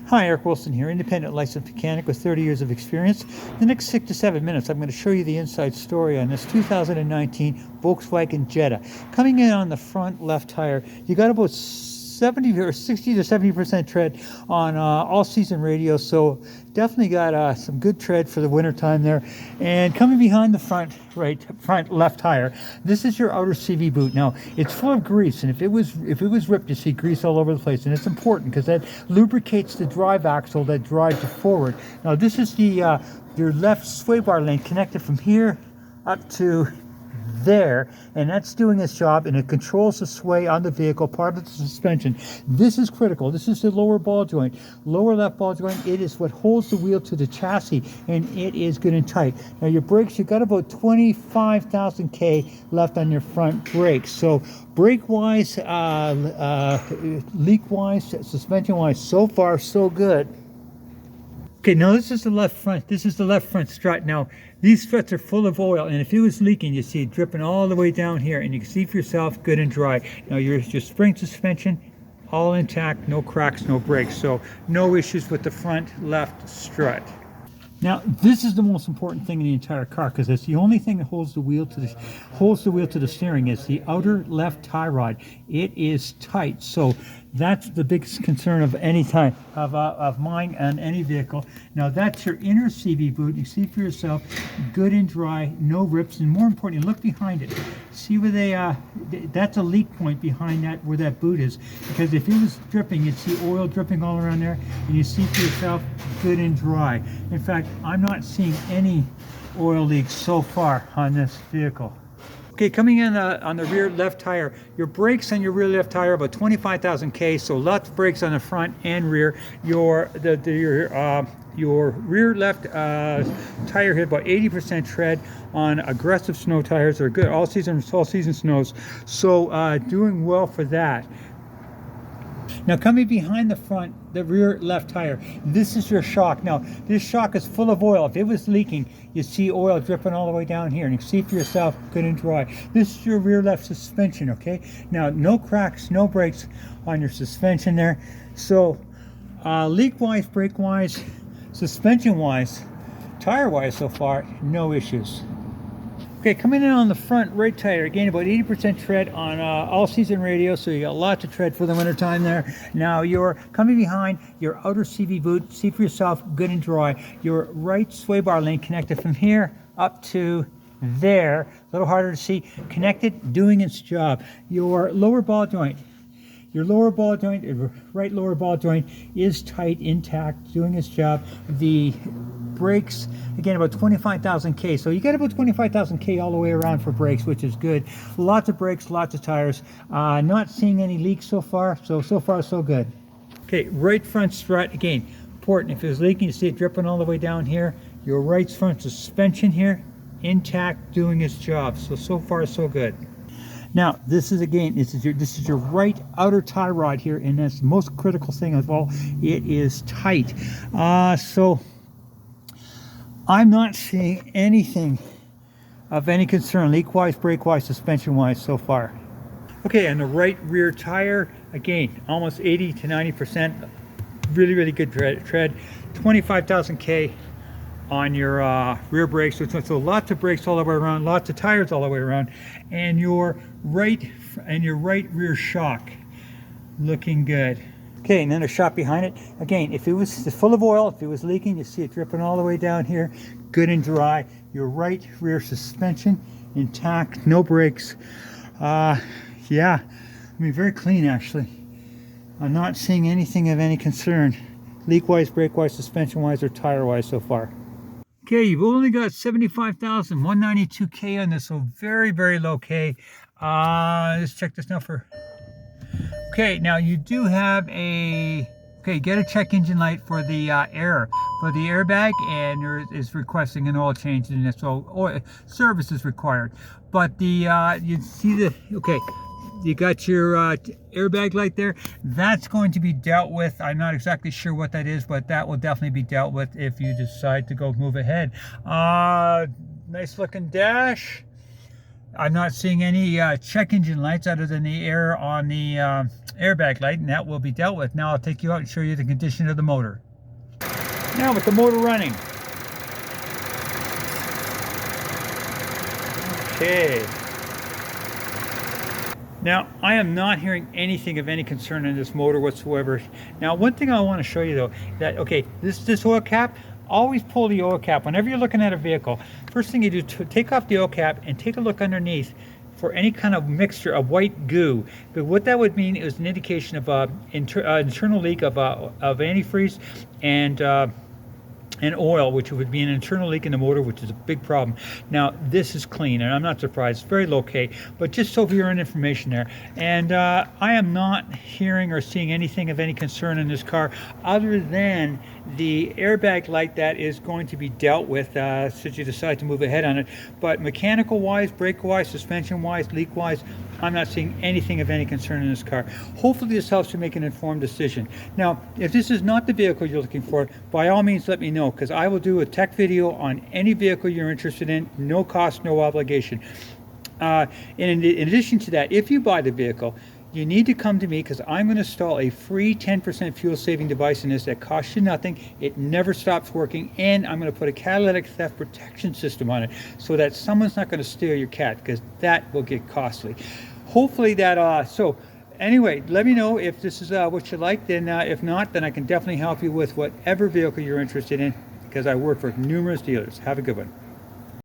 Hi, Eric Wilson here, independent licensed mechanic with 30 years of experience. The next 6 to 7 minutes, I'm going to show you the inside story on this 2019 Volkswagen Jetta. Coming in on the front left tire, you got about 70 or 60 to 70% tread on all-season radio, so definitely got some good tread for the winter time there. And coming behind the front left tire, this is your outer CV boot. Now it's full of grease, and if it was ripped, you see grease all over the place, and it's important because that lubricates the drive axle that drives you forward. Now this is the your left sway bar lane connected from here up to there, and that's doing its job, and it controls the sway on the vehicle, part of the suspension. This is critical. This is the lower ball joint, lower left ball joint. It is what holds the wheel to the chassis, and it is good and tight. Now your brakes, you got about 25,000 K left on your front brakes. So brake wise, leak wise, suspension wise, so far so good. Okay, now this is the left front. This is the left front strut. Now, these struts are full of oil, and if it was leaking, you see it dripping all the way down here, and you can see for yourself, good and dry. Now, your spring suspension, all intact, no cracks, no breaks, so no issues with the front left strut. Now, this is the most important thing in the entire car, because it's the only thing that holds the wheel to the steering. Is the outer left tie rod. It is tight, so that's the biggest concern of any time of mine on any vehicle. Now that's your inner CV boot. You see for yourself, good and dry, no rips, and more importantly, look behind it. See where that's a leak point behind that, where that boot is, because if it was dripping, you'd see oil dripping all around there, and you see for yourself, good and dry. In fact, I'm not seeing any oil leaks so far on this vehicle. Okay, coming in on the rear left tire, your brakes on your rear left tire about 25,000 K, so lots of brakes on the front and rear. Your rear left tire hit about 80% tread on aggressive snow tires. They're good all season snows, so doing well for that. Now coming behind the rear left tire, this is your shock. Now this shock is full of oil. If it was leaking, you see oil dripping all the way down here, and you can see for yourself, good and dry. This is your rear left suspension, okay? Now no cracks, no breaks on your suspension there. So leak-wise, brake-wise, suspension-wise, tire-wise so far, no issues. Okay, coming in on the front right tire, again about 80% tread on all-season radio, so you got lots of tread for the winter time there. Now you're coming behind your outer CV boot, see for yourself, good and dry. Your right sway bar lane connected from here up to there, a little harder to see, connected, doing its job. Your lower ball joint, right lower ball joint is tight, intact, doing its job. The brakes, again, about 25,000 K. So you get about 25,000 K all the way around for brakes, which is good. Lots of brakes, lots of tires. Not seeing any leaks so far. So far, so good. Okay, right front strut, again, important. If it was leaking, you see it dripping all the way down here. Your right front suspension here, intact, doing its job. So far, so good. Now, this is your right outer tie rod here, and that's the most critical thing of all. It is tight. So I'm not seeing anything of any concern, leak-wise, brake-wise, suspension-wise so far. Okay, and the right rear tire, again, almost 80 to 90%. Really, really good tread. 25,000 K on your rear brakes. So lots of brakes all the way around, lots of tires all the way around. And your right rear shock, looking good. Okay, and then a shot behind it. Again, if it was full of oil, if it was leaking, you see it dripping all the way down here, good and dry. Your right rear suspension, intact, no brakes. Yeah, I mean, very clean actually. I'm not seeing anything of any concern, leak-wise, brake-wise, suspension-wise, or tire-wise so far. Okay, you've only got 75,192 K on this, so very, very low K. Let's check this now for... Okay, now you do have get a check engine light for the airbag, and there is requesting an oil change in this, so oil service is required. But you see you got your airbag light there. That's going to be dealt with. I'm not exactly sure what that is, but that will definitely be dealt with if you decide to go move ahead. Nice looking dash. I'm not seeing any check engine lights other than the air on the airbag light, and that will be dealt with. Now I'll take you out and show you the condition of the motor. Now with the motor running. Okay. Now, I am not hearing anything of any concern in this motor whatsoever. Now, one thing I want to show you though, that, okay, this oil cap, always pull the oil cap. Whenever you're looking at a vehicle, first thing you do, take off the oil cap and take a look underneath for any kind of mixture of white goo. But what that would mean is an indication of internal leak of antifreeze and oil, which would be an internal leak in the motor, which is a big problem. Now, this is clean, and I'm not surprised. It's very low K, but just so for your own information there. And I am not hearing or seeing anything of any concern in this car other than the airbag light that is going to be dealt with should you decide to move ahead on it. But mechanical-wise, brake-wise, suspension-wise, leak-wise, I'm not seeing anything of any concern in this car. Hopefully this helps you make an informed decision. Now, if this is not the vehicle you're looking for, by all means let me know, because I will do a tech video on any vehicle you're interested in, no cost, no obligation. In addition to that, if you buy the vehicle, you need to come to me because I'm going to install a free 10% fuel saving device in this that costs you nothing. It never stops working, and I'm going to put a catalytic theft protection system on it so that someone's not going to steal your cat, because that will get costly. Hopefully that so anyway, let me know if this is what you like. Then if not, then I can definitely help you with whatever vehicle you're interested in, because I work for numerous dealers. Have a good one.